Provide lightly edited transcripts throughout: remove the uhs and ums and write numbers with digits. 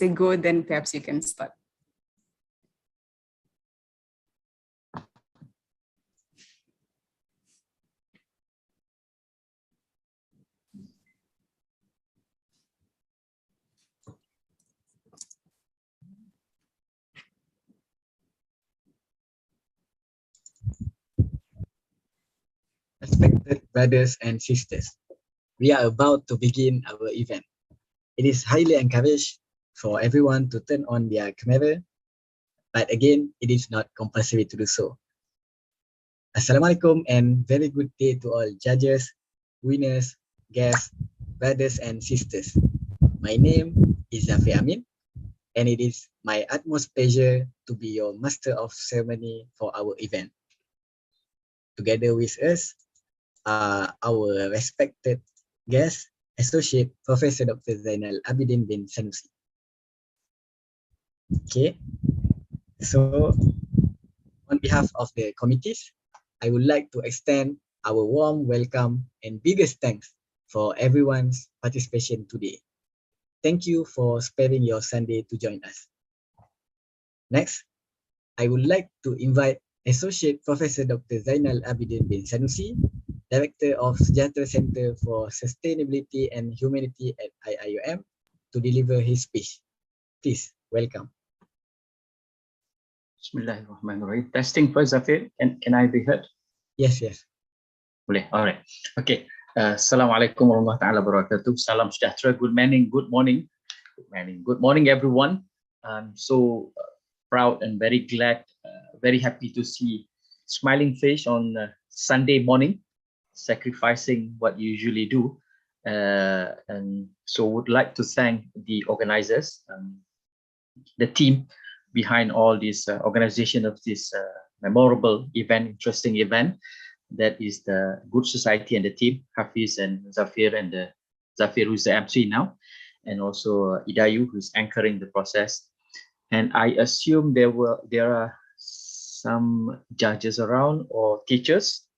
they go, then perhaps you can start. Respected brothers and sisters, we are about to begin our event. It is highly encouraged for everyone to turn on their camera, but again, it is not compulsory to do so. Assalamualaikum and very good day to all judges, winners, guests, brothers and sisters. My name is Zafir Amin, and it is my utmost pleasure to be your master of ceremony for our event. Together with us are our respected guest, Associate Professor Dr. Zainal Abidin bin Sanusi. Okay, so on behalf of the committees, I would like to extend our warm welcome and biggest thanks for everyone's participation today. Thank you for sparing your Sunday to join us. Next, I would like to invite Associate Professor Dr. Zainal Abidin bin Sanusi, Director of Sejahtera Center for Sustainability and Humanity at IIUM, to deliver his speech. Please, welcome. Bismillahirrahmanirrahim. Testing first, Zafir. Can I be heard? Yes. Boleh. All right. Okay. Assalamualaikum warahmatullahi wabarakatuh. Salam sejahtera. Good morning, everyone. I'm so proud and very glad, very happy to see smiling face on Sunday morning, sacrificing what you usually do. And so would like to thank the organizers, the team behind all this organization of this memorable event, interesting event. That is the Good Society and the team, Hafiz and Zafir, and Zafir who's the MC now, and also Idayu who's anchoring the process. And I assume there are some judges around or teachers,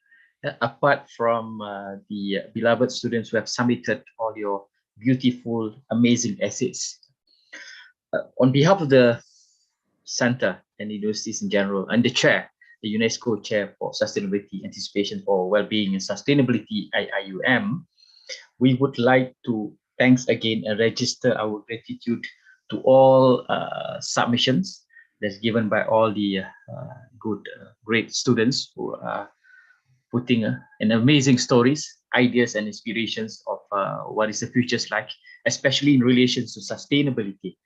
apart from the beloved students who have submitted all your beautiful, amazing essays. On behalf of the center and universities in general, and the chair, the UNESCO Chair for Sustainability, Anticipation for Wellbeing and Sustainability, IIUM, we would like to thanks again and register our gratitude to all submissions that's given by all the great students who are putting an amazing stories, ideas and inspirations of what is the future's like, especially in relation to sustainability.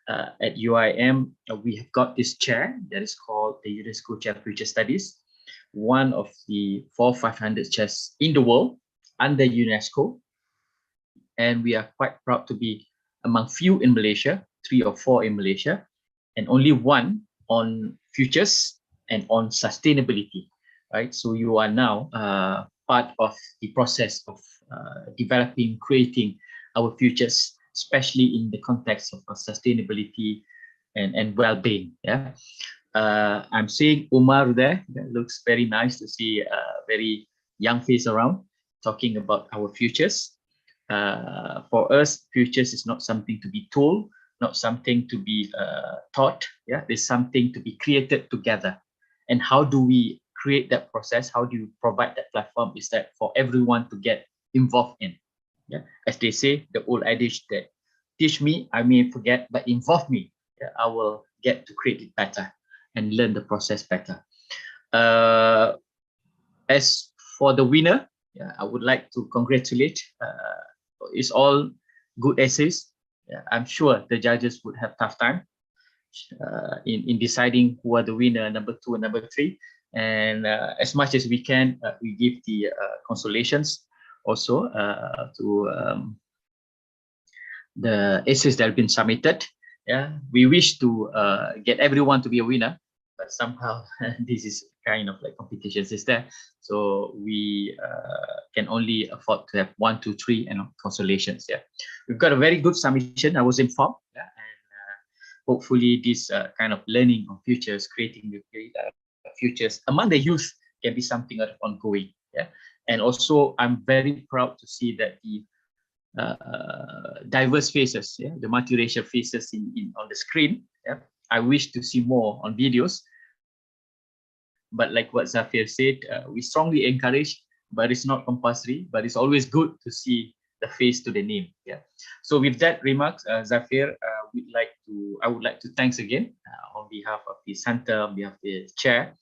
At UIM, we have got this chair that is called the UNESCO Chair for Future Studies, one of the 400-500 chairs in the world under UNESCO. And we are quite proud to be among few in Malaysia, 3 or 4 in Malaysia, and only one on futures and on sustainability, right? So you are now part of the process of developing, creating our futures, especially in the context of sustainability and well-being. Yeah, I'm seeing Umar there. That looks very nice to see a very young face around talking about our futures. For us, futures is not something to be told, not something to be taught. Yeah, there's something to be created together. And how do we create that process? How do you provide that platform? Is that for everyone to get involved in? Yeah, as they say, the old adage that teach me, I may forget, but involve me, yeah, I will get to create it better and learn the process better. As for the winner, yeah, I would like to congratulate. It's all good essays. Yeah, I'm sure the judges would have tough time in deciding who are the winner, number 2 and number 3. And as much as we can, we give the consolations also to the essays that have been submitted. Yeah, we wish to get everyone to be a winner, but somehow this is kind of like competitions is there. So we can only afford to have 1, 2, 3 and consolations. Yeah, we've got a very good submission. I was informed. Yeah, and hopefully this kind of learning of futures, creating the futures among the youth can be something ongoing. Yeah, and also I'm very proud to see that the diverse faces, yeah, the multiracial faces on the screen. Yeah, I wish to see more on videos. But like what Zafir said, we strongly encourage, but it's not compulsory. But it's always good to see the face to the name. Yeah. So with that remarks, Zafir, I would like to thanks again on behalf of the center, on behalf of the chair.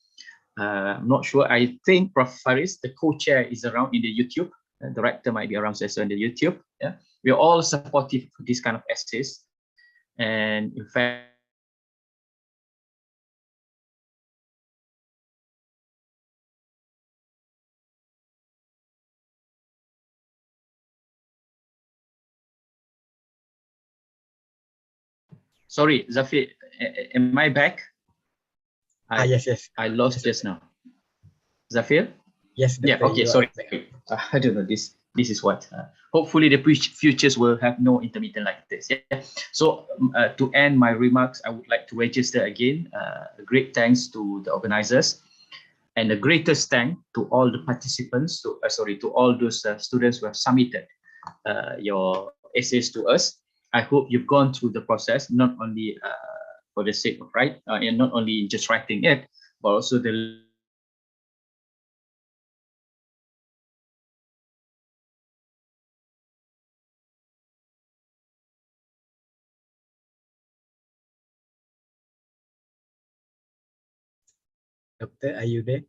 I'm not sure. I think Prof. Faris, the co-chair, is around in the YouTube. The director might be around also in the YouTube. Yeah, we are all supportive for this kind of essays, and in fact, sorry, Zafir, am I back? Yes. I lost just now. Zafir? Yes, Dr. Yeah, okay, you are sorry. back. I don't know, this is what. Hopefully the futures will have no intermittent like this. Yeah. So to end my remarks, I would like to register again a great thanks to the organizers, and the greatest thank to all the participants, to all those students who have submitted your essays to us. I hope you've gone through the process, not only for the sake of and not only just writing it, but also the Doctor, are you there?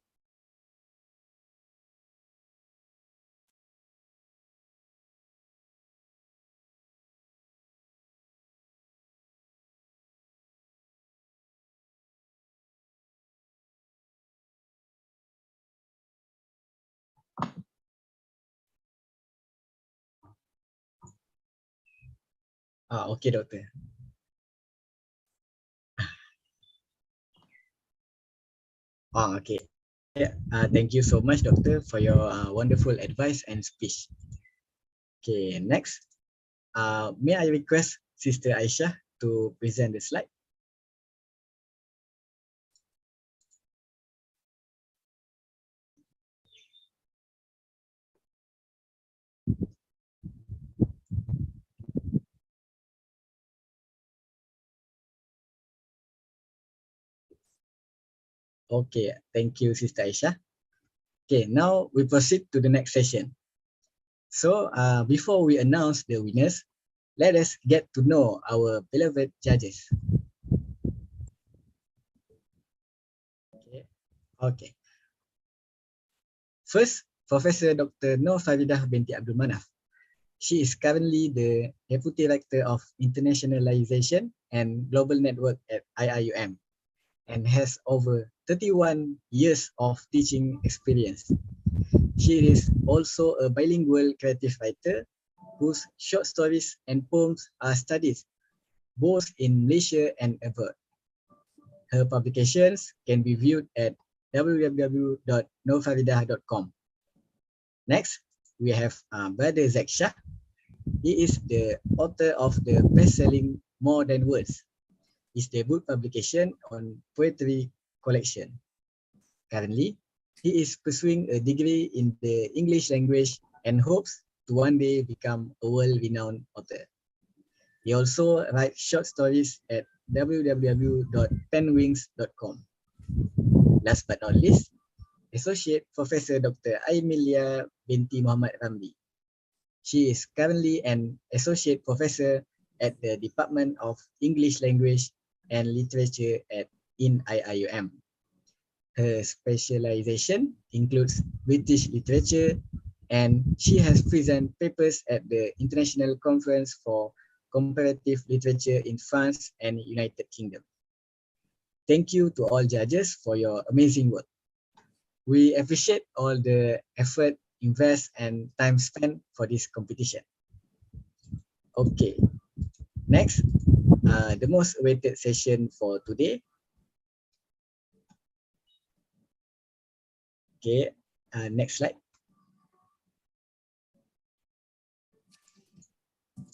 Okay, Doctor. Okay. Yeah, thank you so much, Doctor, for your wonderful advice and speech. Okay, next. May I request Sister Aisha to present the slide? Okay, thank you, Sister Aisha. Okay, now we proceed to the next session. So before we announce the winners, let us get to know our beloved judges. Okay. First, Professor Dr. Nur Faridah binti Abdul Manaf. She is currently the Deputy Director of Internationalization and Global Network at IIUM and has over 31 years of teaching experience. She is also a bilingual creative writer whose short stories and poems are studied both in Malaysia and abroad. Her publications can be viewed at www.nurfaridah.com. Next, we have Brother Zach Shah. He is the author of the best-selling More Than Words, his debut publication on poetry collection. Currently, he is pursuing a degree in the English language and hopes to one day become a world-renowned author. He also writes short stories at www.penwings.com. Last but not least, Associate Professor Dr. Aimilia binti Muhammad Ramli. She is currently an Associate Professor at the Department of English Language and Literature in IIUM. Her specialization includes British literature, and she has presented papers at the International Conference for Comparative Literature in France and United Kingdom. Thank you to all judges for your amazing work. We appreciate all the effort, invest, and time spent for this competition. Okay, next, the most awaited session for today. Okay, next slide.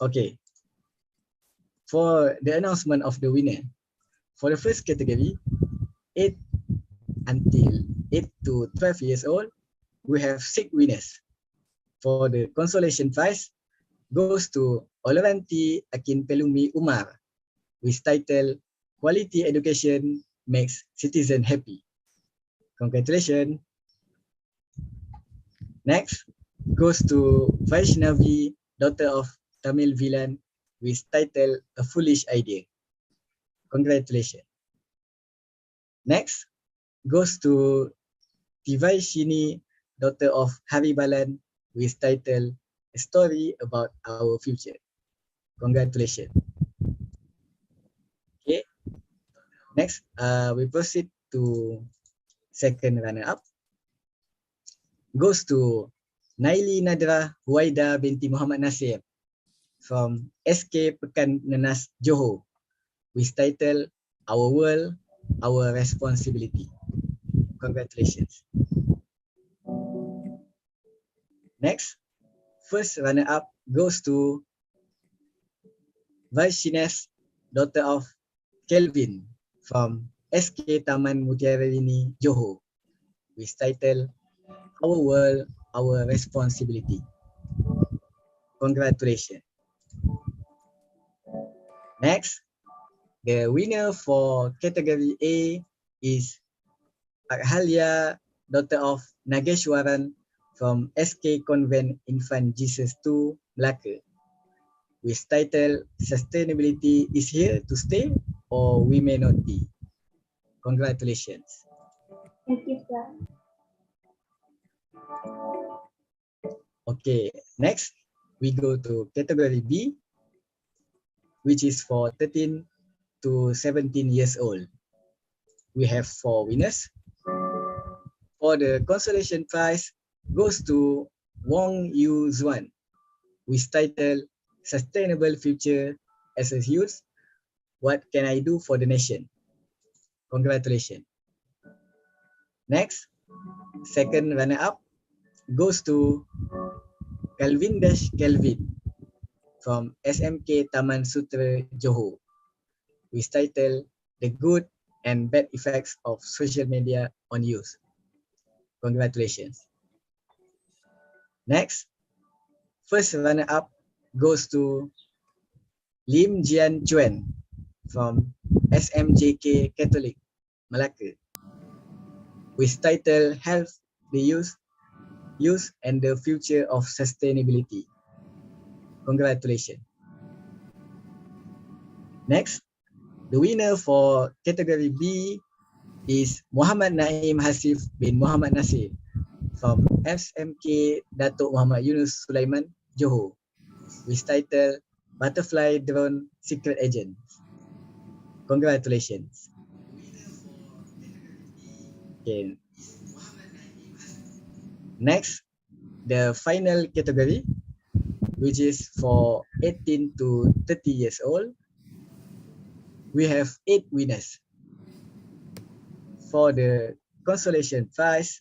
Okay, for the announcement of the winner, for the first category, 8 to 12 years old, we have 6 winners. For the consolation prize, goes to Olaranti Akin Pelumi Umar with title Quality Education Makes Citizen Happy. Congratulations. Next goes to Vaishnavi, daughter of Tamil villain, with title A Foolish Idea. Congratulations. Next goes to Tivaishini, daughter of Hari Balan, with title A Story About Our Future. Congratulations. Okay. Next, we proceed to second runner-up. Goes to Naili Nadra Huwaida binti Muhammad Nasir from SK Pekan Nenas Johor with title Our World, Our Responsibility. Congratulations. Next, first runner-up goes to Vaishines, daughter of Kelvin from SK Taman Mutiara Rini Johor with title Our World, Our Responsibility. Congratulations. Next, the winner for category A is Akhalia, daughter of Nageshwaran from SK Convent Infant Jesus 2, Melaka, with title Sustainability is Here to Stay or We May Not Be. Congratulations. Thank you, sir. Okay, next we go to category B, which is for 13 to 17 years old. We have 4 winners. For the consolation prize goes to Wong Yu Zuan with title Sustainable Future as a Youth. What can I do for the nation? Congratulations. Next, second runner-up goes to Calvin Dash Kelvin from SMK Taman Sutra Johor with title The Good and Bad Effects of Social Media on Youth. Congratulations. Next, first runner-up goes to Lim Jian Chuan from SMJK Catholic, Melaka with title Health, the Youth and the Future of Sustainability. Congratulations. Next, the winner for category B is Muhammad Naim Hasif bin Muhammad Nasir from SMK Datuk Muhammad Yunus Sulaiman, Johor with title Butterfly Drone Secret Agent. Congratulations. Okay. Next, the final category, which is for 18 to 30 years old. We have 8 winners. For the consolation prize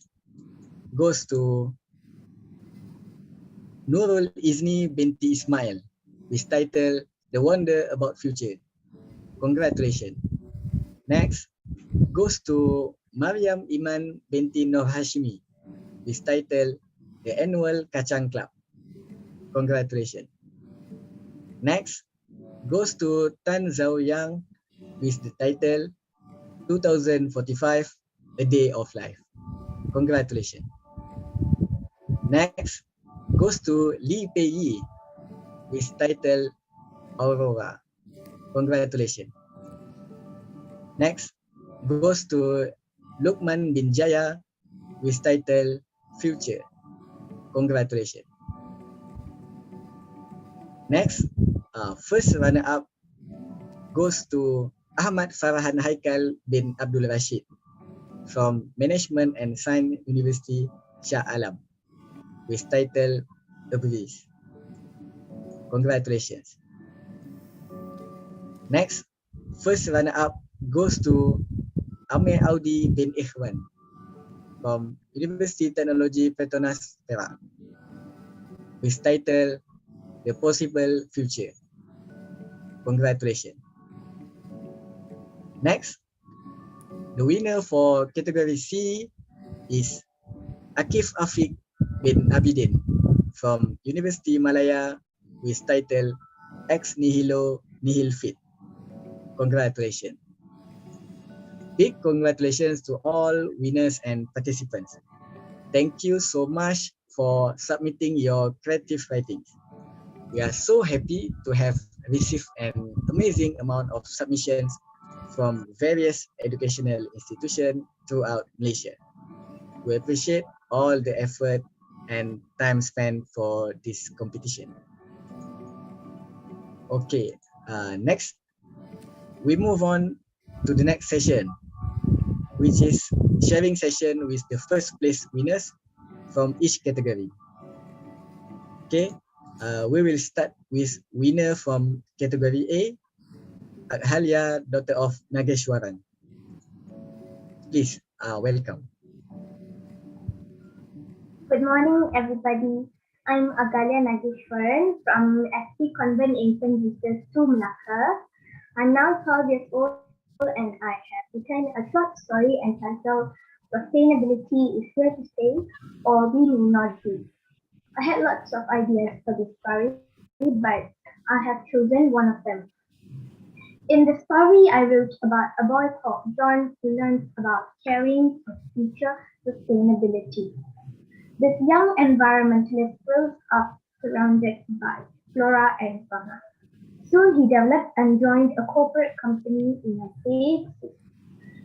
goes to Nurul Izni binti Ismail with title The Wonder About Future. Congratulations. Next goes to Mariam Iman binti Nur Hashimi with title The Annual Kacang Club. Congratulations. Next goes to Tan Zhao Yang with the title 2045 A Day of Life. Congratulations. Next goes to Li Pei Yi with title Aurora. Congratulations. Next goes to Lukman bin Jaya with title Future. Congratulations. Next, first runner-up goes to Ahmad Farhan Haikal bin Abdul Rashid from Management and Science University Shah Alam with title A Breeze. Congratulations. Next, first runner-up goes to Amir Audi bin Ikhwan from University Technology Petronas Perak with title The Possible Future. Congratulations. Next, the winner for category C is Akif Afiq bin Abidin from University Malaya with title Ex Nihilo Nihil Fit. Congratulations. Big congratulations to all winners and participants. Thank you so much for submitting your creative writings. We are so happy to have received an amazing amount of submissions from various educational institutions throughout Malaysia. We appreciate all the effort and time spent for this competition. Okay, next we move on to the next session, which is sharing session with the first place winners from each category. Okay, we will start with winner from category A, Halia, daughter of Nageshwaran. Please, welcome. Good morning, everybody. I'm Agalia Nageshwaran from SC Convent Infant Jesus 2 Melaka. I'm now 12 years old and I have written a short story entitled Sustainability is Here to Stay or We May Not Be. I had lots of ideas for this story, but I have chosen one of them. In the story, I wrote about a boy called John who learns about caring for future sustainability. This young environmentalist grows up surrounded by flora and fauna. Soon he developed and joined a corporate company in a big city.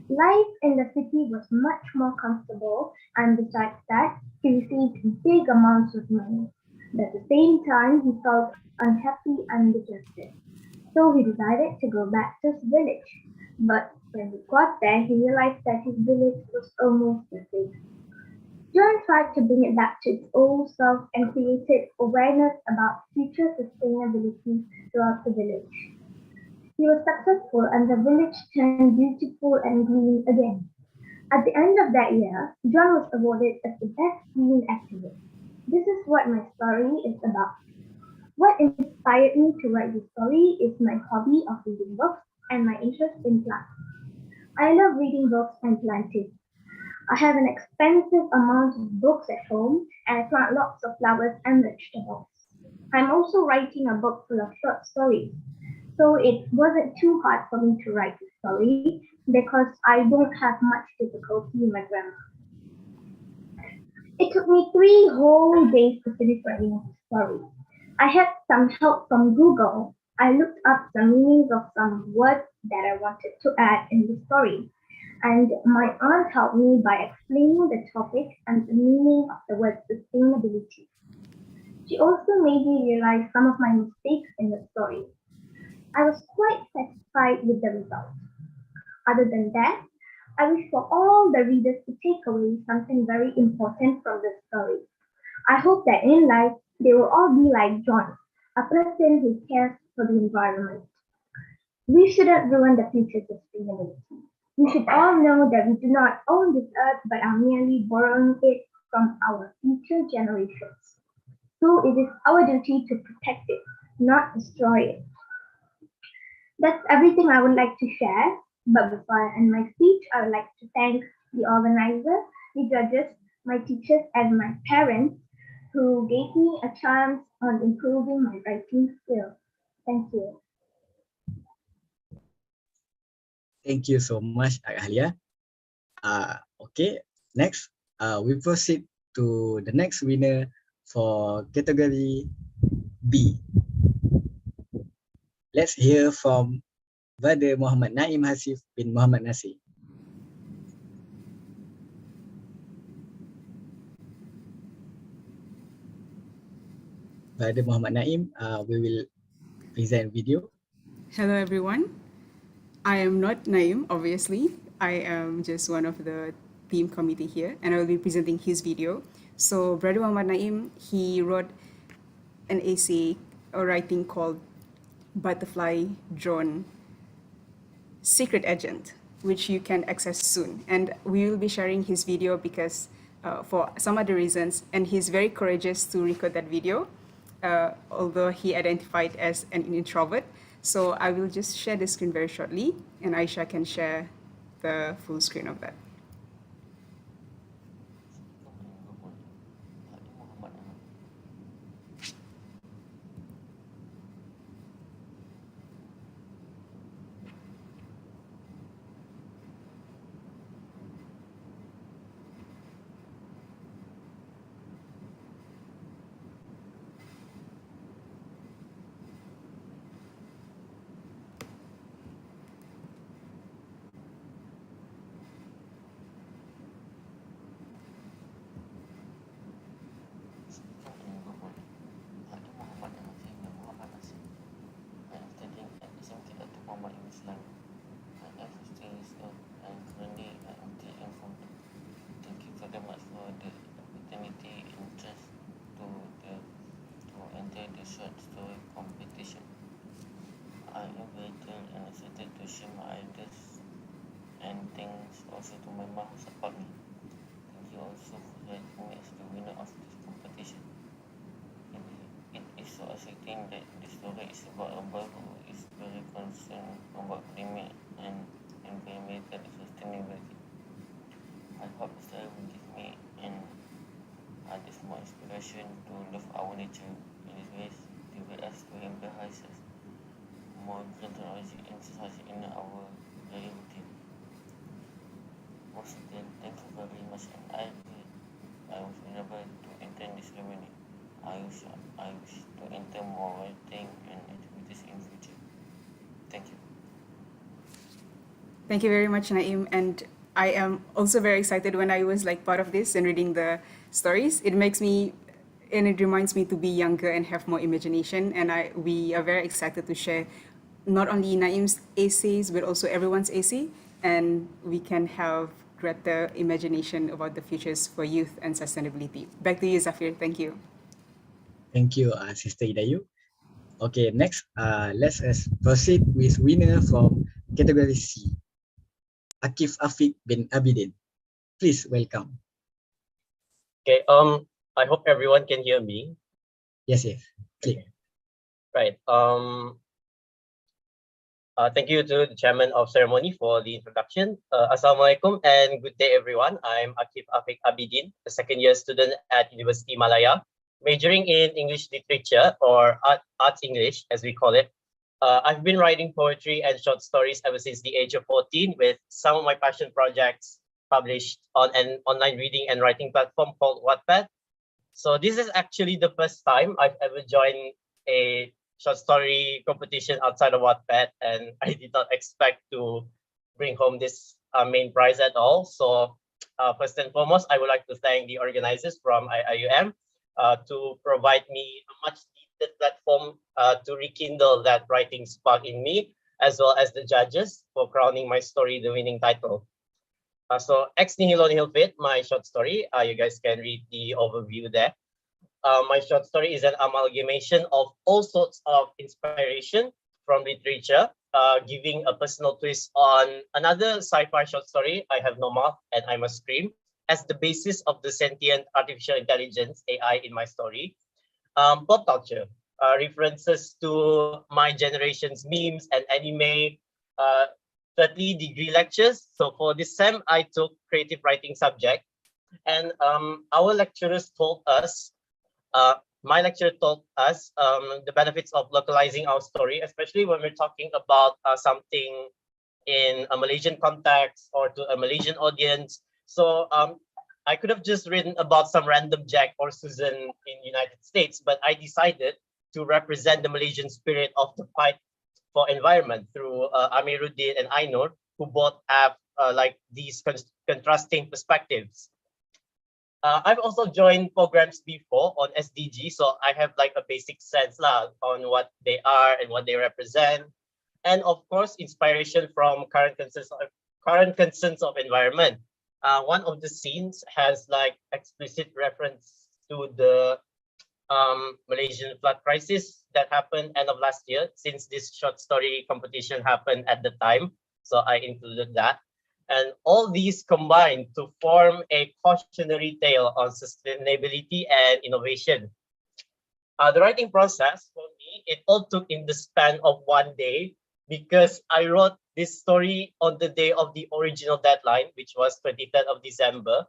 Life in the city was much more comfortable, and besides that, he received big amounts of money. But at the same time, he felt unhappy and dejected. So he decided to go back to his village. But when he got there, he realized that his village was almost the same. John tried to bring it back to its old self and created awareness about future sustainability throughout the village. He was successful and the village turned beautiful and green again. At the end of that year, John was awarded as the best green activist. This is what my story is about. What inspired me to write this story is my hobby of reading books and my interest in plants. I love reading books and planting. I have an expensive amount of books at home and I plant lots of flowers and vegetables. I'm also writing a book full of short stories. So it wasn't too hard for me to write the story because I don't have much difficulty in my grammar. It took me 3 whole days to finish writing the story. I had some help from Google. I looked up the meanings of some words that I wanted to add in the story. And my aunt helped me by explaining the topic and the meaning of the word sustainability. She also made me realize some of my mistakes in the story. I was quite satisfied with the result. Other than that, I wish for all the readers to take away something very important from the story. I hope that in life, they will all be like John, a person who cares for the environment. We shouldn't ruin the future sustainability. We should all know that we do not own this earth but are merely borrowing it from our future generations. So it is our duty to protect it, not destroy it. That's everything I would like to share. But before I end my speech, I would like to thank the organizer, the judges, my teachers, and my parents who gave me a chance on improving my writing skills. Thank you. Thank you so much, Halia. Okay, next, we proceed to the next winner for category B. Let's hear from Brother Muhammad Naim Hasif bin Muhammad Nasir. Brother Muhammad Naim, we will present video. Hello, everyone. I am not Naim, obviously. I am just one of the team committee here, and I will be presenting his video. So, Brother Muhammad Naim, he wrote an essay or writing called Butterfly Drone Secret Agent, which you can access soon. And we will be sharing his video because for some other reasons, and he's very courageous to record that video, although he identified as an introvert. So I will just share the screen very shortly, and Aisha can share the full screen of that. life. I am 15 years old and currently I am still informed. Thank you very much for the opportunity and chance to the to enter the short story competition. I am very thrilled and excited to share my ideas, and thanks also to my mom who support me. Thank you also for selecting me as the winner of this competition. It is so exciting that the story is about a boy who is very concerned about climate and environmental sustainability. I hope the story will give me and others more inspiration to love our nature in this ways to be us to embrace more green technology and society in our daily routine. Once again, thank you very much, and I was able to attend this ceremony. I wish to enter more writing and activities in future. Thank you. Thank you very much, Naim. And I am also very excited when I was like part of this and reading the stories. It makes me and it reminds me to be younger and have more imagination. And we are very excited to share not only Naim's essays but also everyone's essay, and we can have greater imagination about the futures for youth and sustainability. Back to you, Zafir. Thank you. Thank you, Sister Idayu. Okay, next, let's proceed with winner from category C, Akif Afiq bin Abidin. Please welcome. Okay, I hope everyone can hear me. Yes, yes. Click. Right. Thank you to the chairman of ceremony for the introduction. Assalamualaikum and good day, everyone. I'm Akif Afiq Abidin, a second-year student at University Malaya, majoring in English literature or arts English, as we call it. I've been writing poetry and short stories ever since the age of 14, with some of my passion projects published on an online reading and writing platform called Wattpad. So this is actually the first time I've ever joined a short story competition outside of Wattpad, and I did not expect to bring home this main prize at all. So first and foremost, I would like to thank the organizers from IIUM to provide me a much needed platform to rekindle that writing spark in me, as well as the judges for crowning my story the winning title. So Ex Nihilo Nihil Fit, my short story, you guys can read the overview there. My short story is an amalgamation of all sorts of inspiration from literature, giving a personal twist on another sci-fi short story, I Have No Mouth and I Must Scream, as the basis of the sentient artificial intelligence, AI, in my story. Pop culture, references to my generation's memes and anime, 30-degree lectures. So for this sem, I took creative writing subject, and our lecturers told us, my lecturer told us the benefits of localizing our story, especially when we're talking about something in a Malaysian context or to a Malaysian audience. So I could have just written about some random Jack or Susan in United States, but I decided to represent the Malaysian spirit of the fight for environment through Amiruddin and Ainur, who both have like these contrasting perspectives. I've also joined programs before on SDG, so I have like a basic sense on what they are and what they represent. And of course, inspiration from current concerns of environment. One of the scenes has like explicit reference to the Malaysian flood crisis that happened end of last year, since this short story competition happened at the time. So I included that. And all these combined to form a cautionary tale on sustainability and innovation. The writing process for me, it all took in the span of one day, because I wrote this story on the day of the original deadline, which was 23rd of December.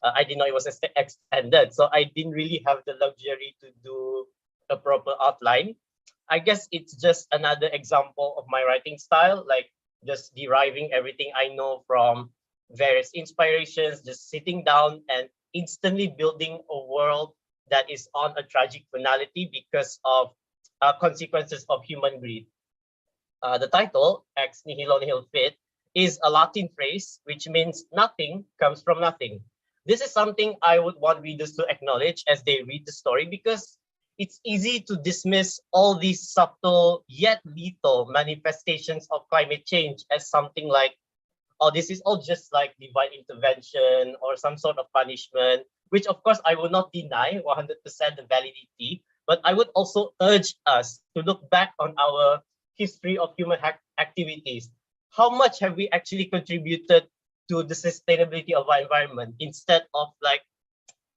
I didn't know it was extended, so I didn't really have the luxury to do a proper outline. I guess it's just another example of my writing style, like just deriving everything I know from various inspirations, just sitting down and instantly building a world that is on a tragic finality because of consequences of human greed. The title, Ex Nihilo Nihil Fit, is a Latin phrase which means nothing comes from nothing. This is something I would want readers to acknowledge as they read the story, because it's easy to dismiss all these subtle yet lethal manifestations of climate change as something like, oh, this is all just like divine intervention or some sort of punishment, which of course I will not deny 100% the validity, but I would also urge us to look back on our history of human activities. How much have we actually contributed to the sustainability of our environment instead of like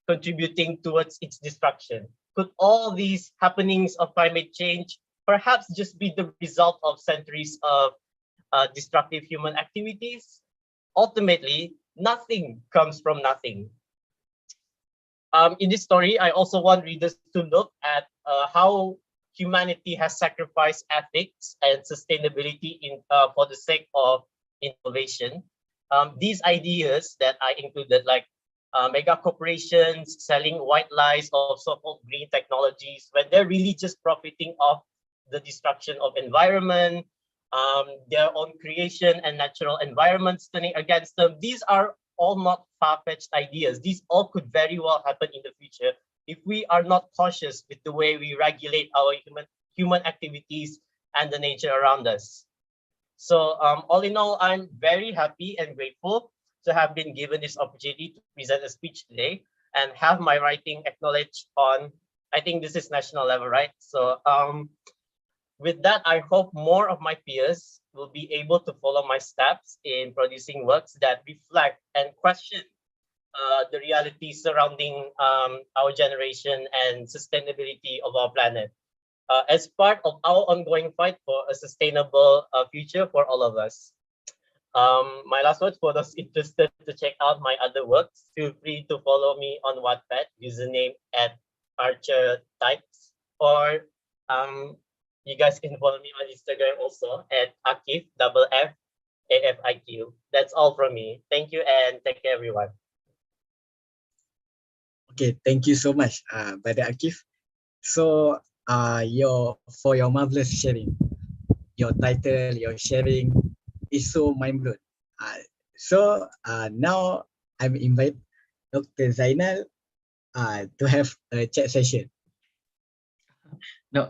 contributing towards its destruction? Could all these happenings of climate change perhaps just be the result of centuries of destructive human activities? Ultimately, nothing comes from nothing. In this story, I also want readers to look at how humanity has sacrificed ethics and sustainability for the sake of innovation. These ideas that I included, like mega corporations selling white lies of so-called green technologies, when they're really just profiting off the destruction of environment, their own creation and natural environments turning against them. These are all not far-fetched ideas. These all could very well happen in the future if we are not cautious with the way we regulate our human activities and the nature around us. So all in all, I'm very happy and grateful to have been given this opportunity to present a speech today and have my writing acknowledged on, I think this is national level, right? So with that, I hope more of my peers will be able to follow my steps in producing works that reflect and question the realities surrounding our generation and sustainability of our planet as part of our ongoing fight for a sustainable future for all of us. My last words for those interested to check out my other works, feel free to follow me on Wattpad, username at Archer Types, or you guys can follow me on Instagram also at Akif, AFIQ. That's all from me. Thank you and take care, everyone. Okay, thank you so much, Brother Akif. So, for your marvelous sharing, your title, your sharing is so mind blown. So now I'm invite Dr. Zainal to have a chat session. No,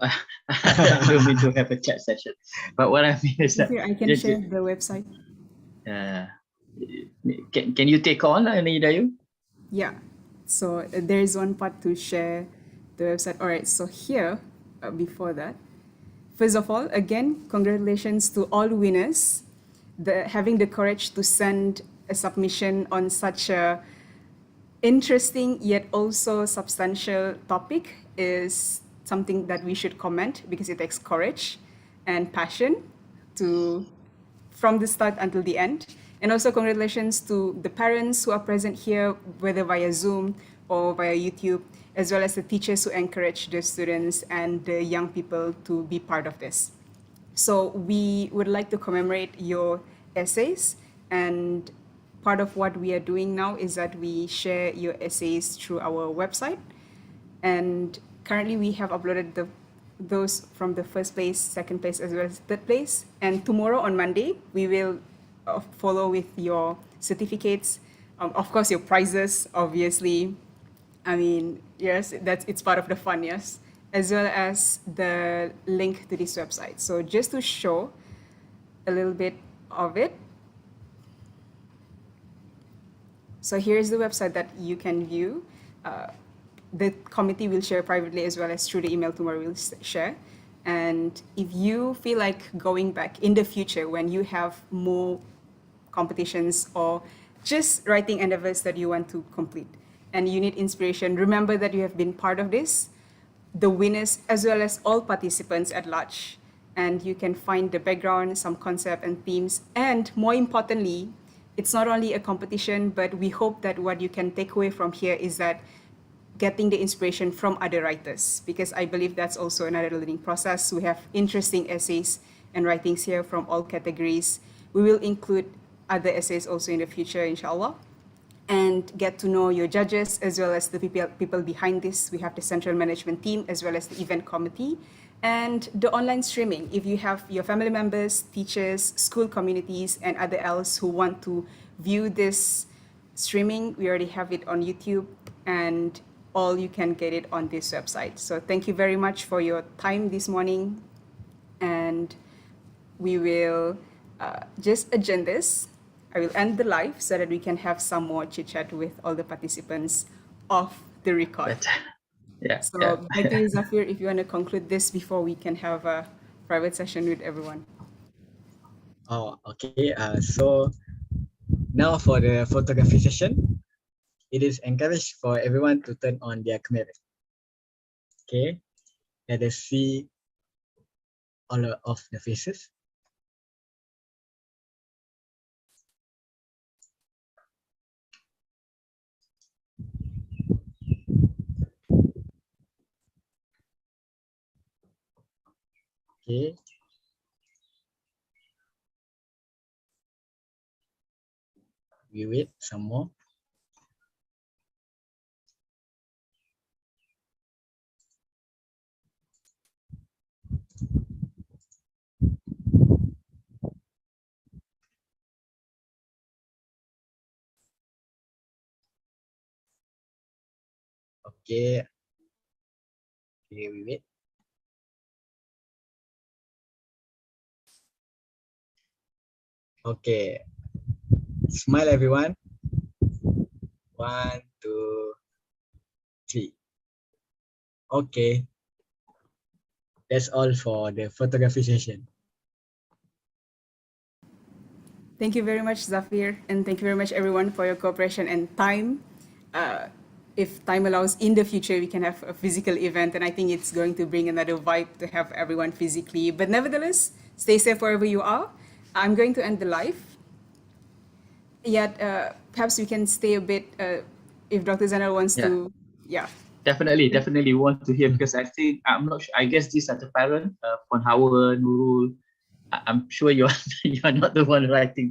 I don't mean to have a chat session. But what I mean is that Here, I can share the website. Can you take on, Nidayu? Yeah. So there is one part to share the website. All right. So here, before that, first of all, again, congratulations to all winners. Having the courage to send a submission on such a interesting yet also substantial topic is something that we should comment because it takes courage and passion from the start until the end. And also congratulations to the parents who are present here, whether via Zoom or via YouTube, as well as the teachers who encourage the students and the young people to be part of this. So we would like to commemorate your essays, and part of what we are doing now is that we share your essays through our website. And currently we have uploaded those from the first place, second place, as well as third place. And tomorrow on Monday, we will follow with your certificates, of course, your prizes, obviously. I mean, yes, it's part of the fun, yes, as well as the link to this website. So just to show a little bit of it. So here's the website that you can view. The committee will share privately as well as through the email tomorrow we'll share. And if you feel like going back in the future when you have more competitions or just writing endeavors that you want to complete and you need inspiration, remember that you have been part of this, the winners as well as all participants at large. And you can find the background, some concept and themes. And more importantly, it's not only a competition, but we hope that what you can take away from here is that getting the inspiration from other writers, because I believe that's also another learning process. We have interesting essays and writings here from all categories. We will include other essays also in the future, inshallah, and get to know your judges as well as the people behind this. We have the central management team as well as the event committee and the online streaming. If you have your family members, teachers, school communities, and other else who want to view this streaming, we already have it on YouTube. And all you can get it on this website. So thank you very much for your time this morning, and we will just adjourn this. I will end the live so that we can have some more chit chat with all the participants off the record. Yeah. So back to you, Zafir, if you want to conclude this before we can have a private session with everyone. Oh, okay. So now for the photography session, it is encouraged for everyone to turn on their camera. Okay, let us see all of the faces. Okay. We wait some more. Okay. Okay, we wait. Okay. Smile, everyone. 1, 2, 3. Okay. That's all for the photography session. Thank you very much, Zafir, and thank you very much, everyone, for your cooperation and time. If time allows, in the future, we can have a physical event, and I think it's going to bring another vibe to have everyone physically. But nevertheless, stay safe wherever you are. I'm going to end the live. Yet, perhaps we can stay a bit if Dr. Zainal wants to. Yeah. Definitely want to hear, because I think, I'm not sure, I guess these are the parent, Ponhawa, Nurul. I'm sure you're not the one writing